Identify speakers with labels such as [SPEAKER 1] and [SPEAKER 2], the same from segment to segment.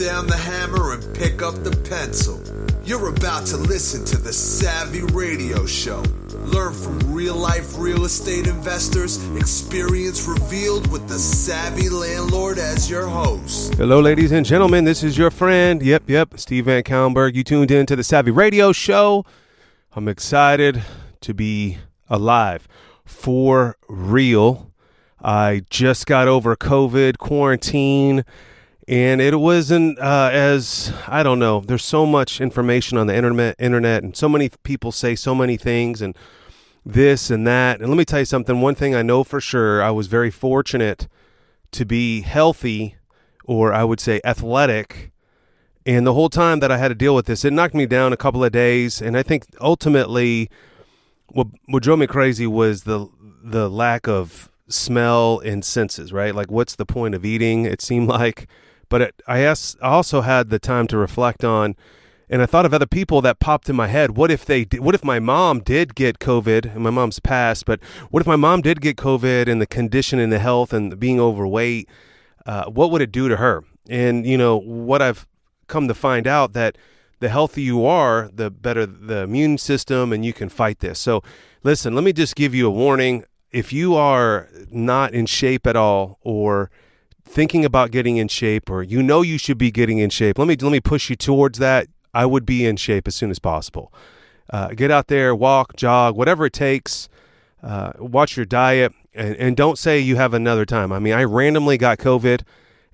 [SPEAKER 1] down the hammer and pick up the pencil. You're about to listen to the Savvy Radio Show. Learn from real-life real estate investors, experience revealed with the Savvy Landlord as your host.
[SPEAKER 2] Hello, ladies and gentlemen. This is your friend, Steve VanCauwenbergh. You tuned in to the Savvy Radio Show. I'm excited to be alive for real. I just got over COVID quarantine, and it wasn't I don't know. There's so much information on the internet, and so many people say so many things and this and that. And let me tell you something. One thing I know for sure, I was very fortunate to be healthy, or I would say athletic. And the whole time that I had to deal with this, it knocked me down a couple of days. And I think ultimately what drove me crazy was the lack of smell and senses, right? Like, what's the point of eating? It seemed like. But I also had the time to reflect on, and I thought of other people that popped in my head. What if my mom did get COVID, and my mom's passed, but what if my mom did get COVID and the condition and the health and being overweight, what would it do to her? And, you know, what I've come to find out, that the healthier you are, the better the immune system, and you can fight this. So listen, let me just give you a warning. If you are not in shape at all, or thinking about getting in shape, or you know you should be getting in shape, let me push you towards that. I would be in shape as soon as possible. Get out there, walk, jog, whatever it takes. Watch your diet, and don't say you have another time. I mean, I randomly got COVID,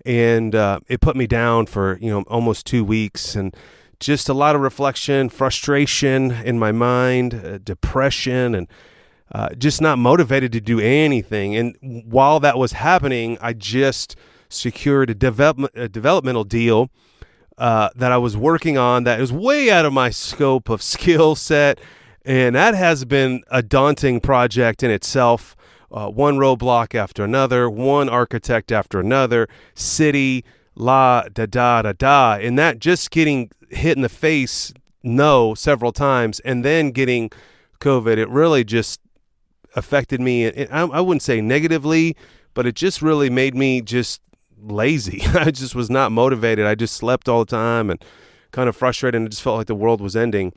[SPEAKER 2] and it put me down for almost 2 weeks, and just a lot of reflection, frustration in my mind, depression, and just not motivated to do anything. And while that was happening, I just secured a developmental deal that I was working on that is way out of my scope of skill set. And that has been a daunting project in itself. One roadblock after another, one architect after another, city, da. And that just getting hit in the face, several times, and then getting COVID, it really just affected me. I wouldn't say negatively, but it just really made me just lazy. I just was not motivated. I just slept all the time and kind of frustrated, and it just felt like the world was ending.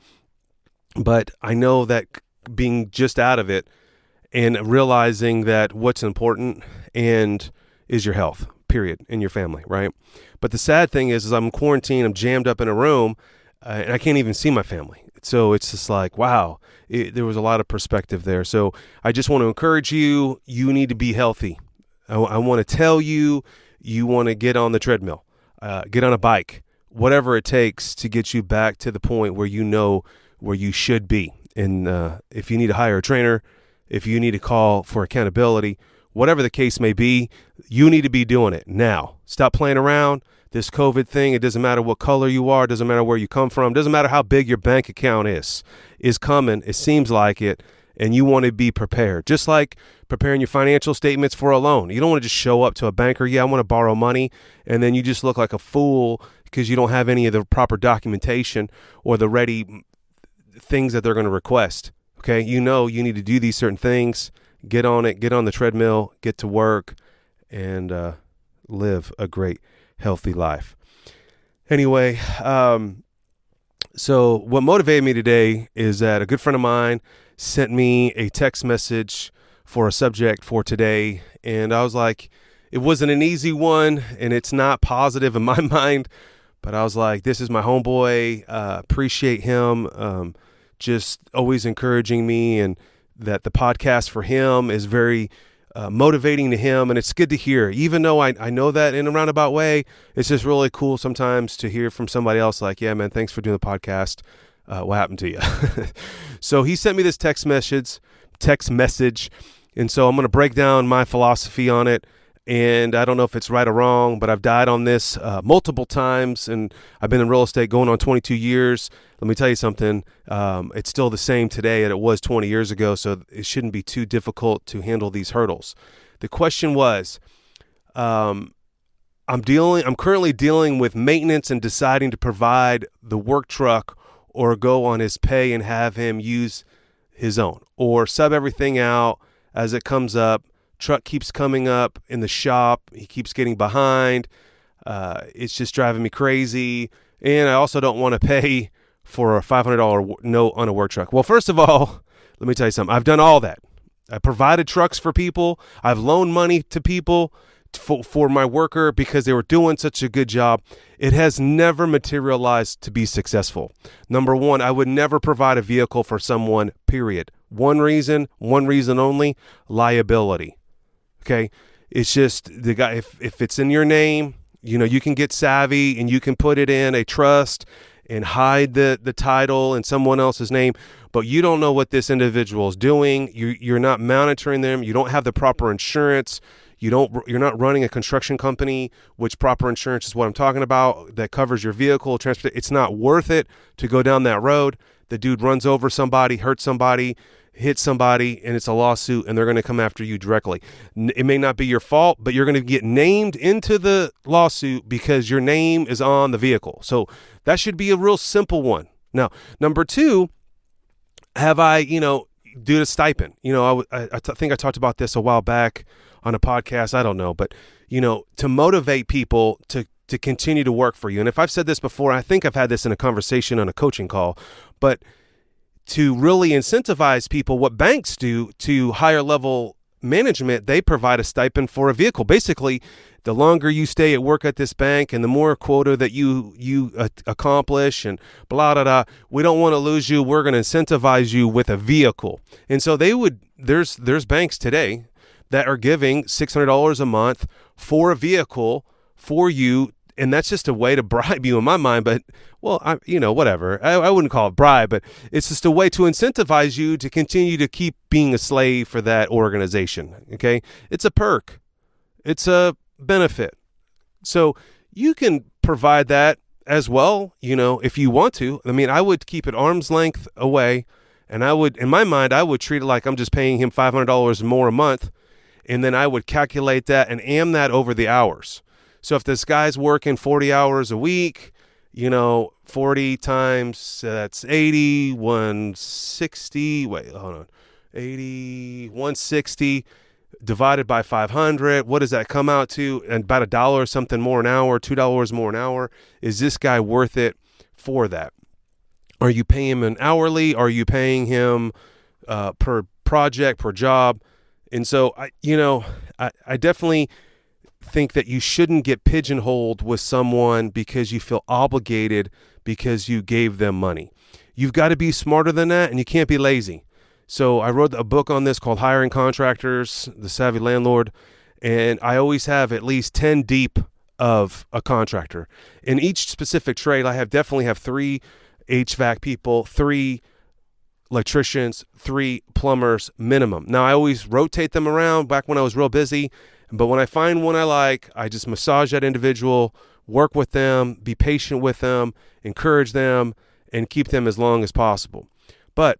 [SPEAKER 2] But I know that being just out of it and realizing that what's important and is your health, period, and your family, right? But the sad thing is I'm quarantined, I'm jammed up in a room, and I can't even see my family. So it's just like, wow, there was a lot of perspective there. So I just want to encourage you, you need to be healthy. I want to tell you, you want to get on the treadmill, get on a bike, whatever it takes to get you back to the point where you know where you should be. And if you need to hire a trainer, if you need to call for accountability, whatever the case may be, you need to be doing it now. Stop playing around. This COVID thing, it doesn't matter what color you are, it doesn't matter where you come from, it doesn't matter how big your bank account is coming. It seems like it, and you want to be prepared. Just like preparing your financial statements for a loan. You don't want to just show up to a banker, I want to borrow money, and then you just look like a fool because you don't have any of the proper documentation or the ready things that they're going to request. Okay, you need to do these certain things. Get on it, get on the treadmill, get to work, and live a great, healthy life. Anyway, so what motivated me today is that a good friend of mine sent me a text message for a subject for today, and I was like, it wasn't an easy one, and it's not positive in my mind, but I was like, this is my homeboy, appreciate him, just always encouraging me, and that the podcast for him is very motivating to him, and it's good to hear. Even though I know that in a roundabout way, it's just really cool sometimes to hear from somebody else like, yeah, man, thanks for doing the podcast. What happened to you? So he sent me this text message, and so I'm going to break down my philosophy on it. And I don't know if it's right or wrong, but I've died on this multiple times, and I've been in real estate going on 22 years. Let me tell you something. It's still the same today that it was 20 years ago, so it shouldn't be too difficult to handle these hurdles. The question was, I'm currently dealing with maintenance and deciding to provide the work truck or go on his pay and have him use his own, or sub everything out as it comes up. Truck keeps coming up in the shop. He keeps getting behind. It's just driving me crazy. And I also don't want to pay for a $500 note on a work truck. Well, first of all, let me tell you something. I've done all that. I provided trucks for people. I've loaned money to people for my worker because they were doing such a good job. It has never materialized to be successful. Number one, I would never provide a vehicle for someone, period. One reason only, liability. Okay? It's just the guy, if it's in your name, you can get savvy and you can put it in a trust and hide the title in someone else's name, but you don't know what this individual is doing. You're not monitoring them. You don't have the proper insurance. You're not running a construction company, which proper insurance is what I'm talking about, that covers your vehicle, transport. It's not worth it to go down that road. The dude runs over somebody, hurts somebody, hits somebody, and it's a lawsuit, and they're going to come after you directly. It may not be your fault, but you're going to get named into the lawsuit because your name is on the vehicle. So that should be a real simple one. Now, number two, have I, due to stipend, I think I talked about this a while back on a podcast. I don't know, but, to motivate people to continue to work for you. And if I've said this before, I think I've had this in a conversation on a coaching call, but to really incentivize people, what banks do to higher level management, they provide a stipend for a vehicle. Basically, the longer you stay at work at this bank and the more quota that you accomplish and blah, blah, blah, we don't want to lose you. We're going to incentivize you with a vehicle. And so there's banks today that are giving $600 a month for a vehicle for you. And that's just a way to bribe you in my mind. But, well, whatever. I wouldn't call it bribe, but it's just a way to incentivize you to continue to keep being a slave for that organization. Okay. It's a perk. It's a benefit. So you can provide that as well, if you want to. I mean, I would keep it arm's length away. And in my mind, I would treat it like I'm just paying him $500 more a month. And then I would calculate that and am that over the hours. So if this guy's working 40 hours a week, 40 times, that's 80, 160, 80, 160 divided by 500. What does that come out to? And about $1 or something more an hour, $2 more an hour. Is this guy worth it for that? Are you paying him an hourly? Are you paying him per project, per job? And so, I definitely think that you shouldn't get pigeonholed with someone because you feel obligated because you gave them money. You've got to be smarter than that, and you can't be lazy. So I wrote a book on this called Hiring Contractors, The Savvy Landlord, and I always have at least 10 deep of a contractor. In each specific trade, I definitely have 3 HVAC people, 3 electricians, 3 plumbers minimum. Now, I always rotate them around back when I was real busy. But when I find one I like, I just massage that individual, work with them, be patient with them, encourage them, and keep them as long as possible. But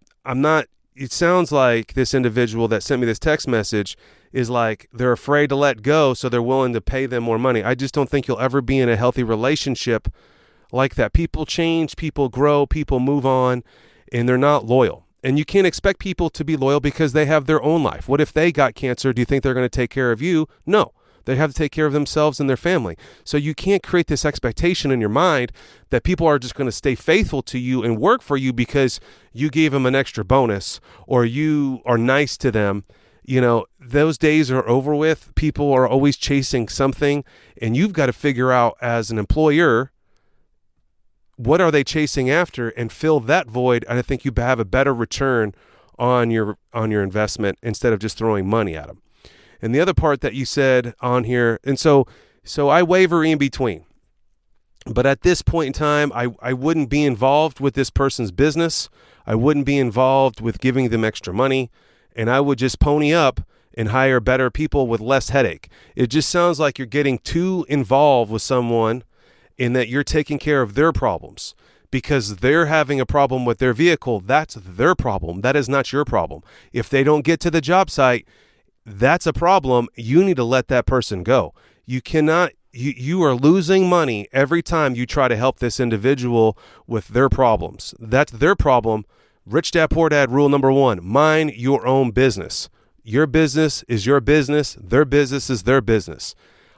[SPEAKER 2] it sounds like this individual that sent me this text message is like they're afraid to let go, so they're willing to pay them more money. I just don't think you'll ever be in a healthy relationship like that. People change, people grow, people move on, and they're not loyal. And you can't expect people to be loyal because they have their own life. What if they got cancer? Do you think they're going to take care of you? No, they have to take care of themselves and their family. So you can't create this expectation in your mind that people are just going to stay faithful to you and work for you because you gave them an extra bonus or you are nice to them. Those days are over with. People are always chasing something, and you've got to figure out as an employer, what are they chasing after, and fill that void. And I think you have a better return on your investment instead of just throwing money at them. And the other part that you said on here, and so I waver in between. But at this point in time, I wouldn't be involved with this person's business. I wouldn't be involved with giving them extra money. And I would just pony up and hire better people with less headache. It just sounds like you're getting too involved with someone in that you're taking care of their problems because they're having a problem with their vehicle. That's their problem. That is not your problem. If they don't get to the job site, that's a problem. You need to let that person go. You cannot, you are losing money every time you try to help this individual with their problems. That's their problem. Rich Dad Poor Dad rule number 1, mind your own business. Your business is your business. Their business is their business.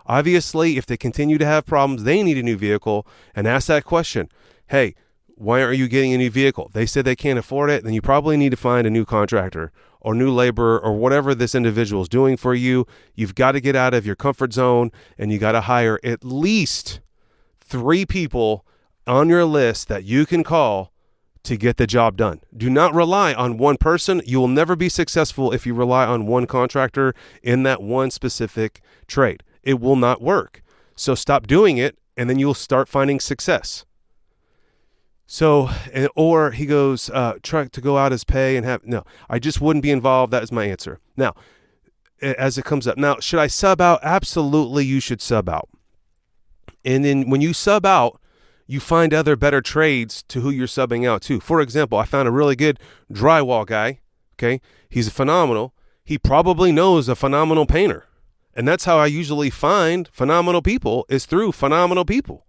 [SPEAKER 2] Obviously, if they continue to have problems, they need a new vehicle, and ask that question. Hey, why aren't you getting a new vehicle? They said they can't afford it. Then you probably need to find a new contractor or new laborer or whatever this individual is doing for you. You've got to get out of your comfort zone, and you got to hire at least 3 people on your list that you can call to get the job done. Do not rely on one person. You will never be successful if you rely on one contractor in that one specific trade. It will not work. So stop doing it, and then you'll start finding success. So, or he goes, try to go out as pay and have, no, I just wouldn't be involved. That is my answer. Now, as it comes up. Now, should I sub out? Absolutely, you should sub out. And then when you sub out, you find other better trades to who you're subbing out to. For example, I found a really good drywall guy. Okay. He's phenomenal. He probably knows a phenomenal painter. And that's how I usually find phenomenal people, is through phenomenal people.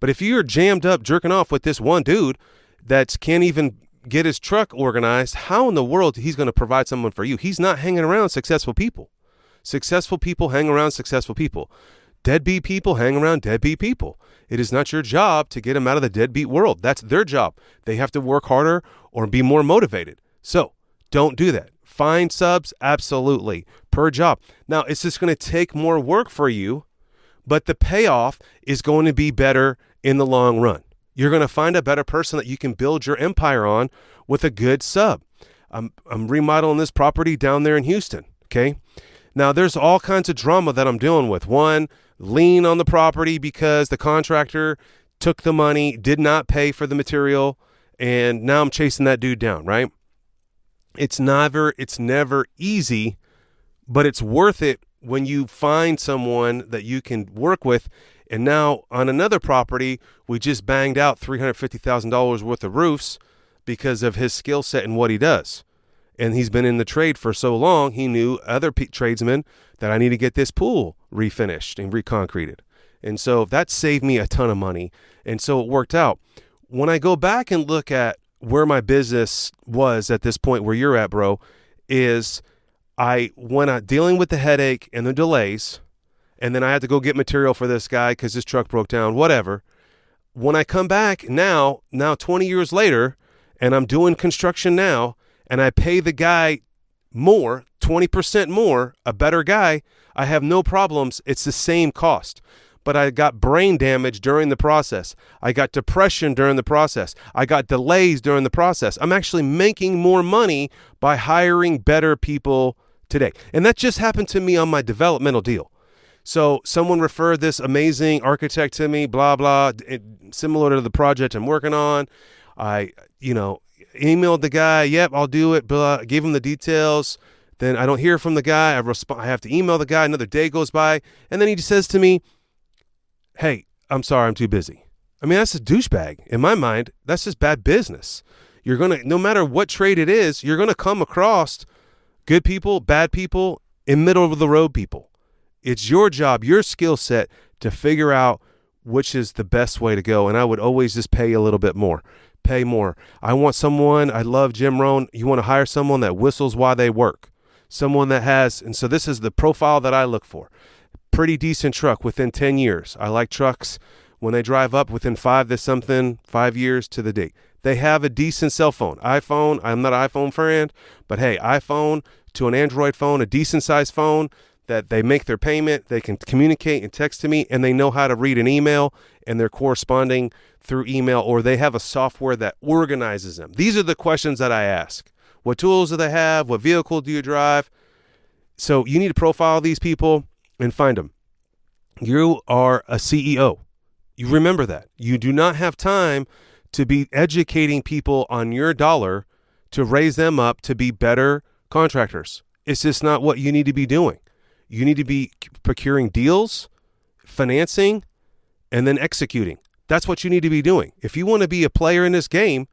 [SPEAKER 2] But if you're jammed up jerking off with this one dude that can't even get his truck organized, how in the world he's going to provide someone for you? He's not hanging around successful people. Successful people hang around successful people. Deadbeat people hang around deadbeat people. It is not your job to get them out of the deadbeat world. That's their job. They have to work harder or be more motivated. So don't do that. Find subs, absolutely, per job. Now, it's just going to take more work for you, but the payoff is going to be better in the long run. You're going to find a better person that you can build your empire on with a good sub. I'm remodeling this property down there in Houston, okay? Now, there's all kinds of drama that I'm dealing with. One, lien on the property because the contractor took the money, did not pay for the material, and now I'm chasing that dude down, right? It's never easy, but it's worth it when you find someone that you can work with. And now on another property, we just banged out $350,000 worth of roofs because of his skill set and what he does. And he's been in the trade for so long, he knew other tradesmen that I need to get this pool refinished and reconcreted. And so that saved me a ton of money. And so it worked out. When I go back and look at where my business was at this point where you're at, bro, is when I'm dealing with the headache and the delays, and then I had to go get material for this guy because his truck broke down, whatever. When I come back now 20 years later, and I'm doing construction now, and I pay the guy more, 20% more, a better guy, I have no problems. It's the same cost. But I got brain damage during the process. I got depression during the process. I got delays during the process. I'm actually making more money by hiring better people today. And that just happened to me on my developmental deal. So someone referred this amazing architect to me, blah, blah, similar to the project I'm working on. I, emailed the guy, yep, I'll do it, blah, gave him the details. Then I don't hear from the guy. I have to email the guy. Another day goes by. And then he just says to me, hey, I'm sorry, I'm too busy. I mean, that's a douchebag. In my mind, that's just bad business. You're going to, no matter what trade it is, you're going to come across good people, bad people, and middle of the road people. It's your job, your skill set to figure out which is the best way to go. And I would always just pay a little bit more. Pay more. I love Jim Rohn. You want to hire someone that whistles while they work. Someone that has, and so this is the profile that I look for. Pretty decent truck within 10 years. I like trucks when they drive up within 5 years to the date. They have a decent cell phone. iPhone, I'm not an iPhone friend, but hey, iPhone to an Android phone, a decent sized phone that they make their payment, they can communicate and text to me, and they know how to read an email, and they're corresponding through email, or they have a software that organizes them. These are the questions that I ask. What tools do they have? What vehicle do you drive? So you need to profile these people and find them. You are a CEO. You remember that. You do not have time to be educating people on your dollar to raise them up to be better contractors. It's just not what you need to be doing. You need to be procuring deals, financing, and then executing. That's what you need to be doing. If you want to be a player in this game,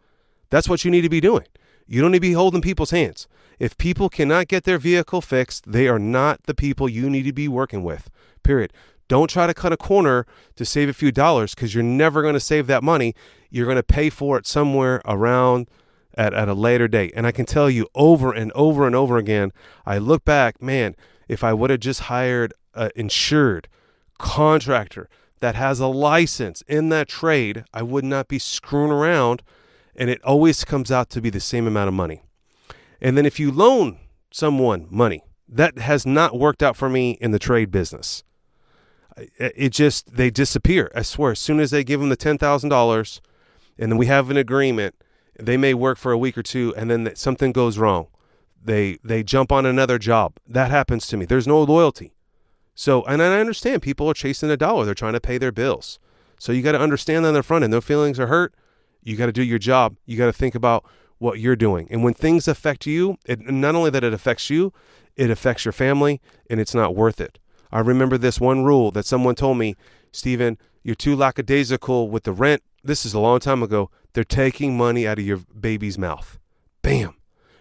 [SPEAKER 2] that's what you need to be doing. You don't need to be holding people's hands. If people cannot get their vehicle fixed, they are not the people you need to be working with, period. Don't try to cut a corner to save a few dollars because you're never going to save that money. You're going to pay for it somewhere around at a later date. And I can tell you over and over and over again, I look back, man, if I would have just hired an insured contractor that has a license in that trade, I would not be screwing around, and it always comes out to be the same amount of money. And then if you loan someone money, that has not worked out for me in the trade business. They disappear. I swear, as soon as they give them the $10,000 and then we have an agreement, they may work for a week or two and then something goes wrong. They jump on another job. That happens to me. There's no loyalty. So, and I understand people are chasing a dollar. They're trying to pay their bills. So you got to understand on the front end, their feelings are hurt. You got to do your job. You got to think about what you're doing. And when things affect you, not only that it affects you, it affects your family, and it's not worth it. I remember this one rule that someone told me, Stephen, you're too lackadaisical with the rent. This is a long time ago. They're taking money out of your baby's mouth. Bam.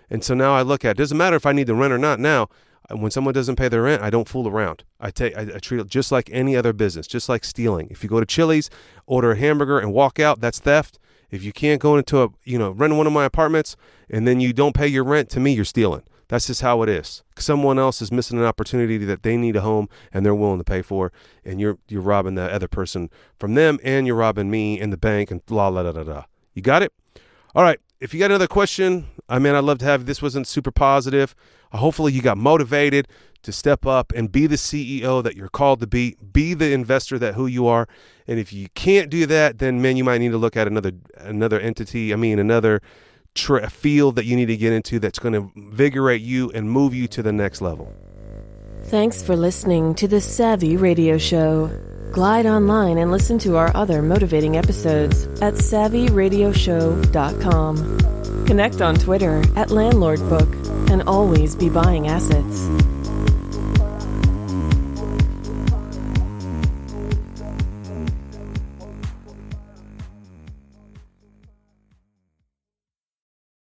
[SPEAKER 2] And so now I look at it. Doesn't matter if I need the rent or not now. When someone doesn't pay their rent, I don't fool around. I treat it just like any other business, just like stealing. If you go to Chili's, order a hamburger and walk out, that's theft. If you can't go into rent one of my apartments and then you don't pay your rent, to me, you're stealing. That's just how it is. Someone else is missing an opportunity that they need a home and they're willing to pay for, and you're robbing the other person from them, and you're robbing me and the bank and la la da da da. You got it? All right. If you got another question, I'd love to have. This wasn't super positive. Hopefully you got motivated to step up and be the CEO that you're called to be the investor that who you are. And if you can't do that, then man, you might need to look at another entity. Another field that you need to get into that's going to invigorate you and move you to the next level.
[SPEAKER 3] Thanks for listening to the Savvy Radio Show. Glide online and listen to our other motivating episodes at savvyradioshow.com. Connect on Twitter at LandlordBook and always be buying assets.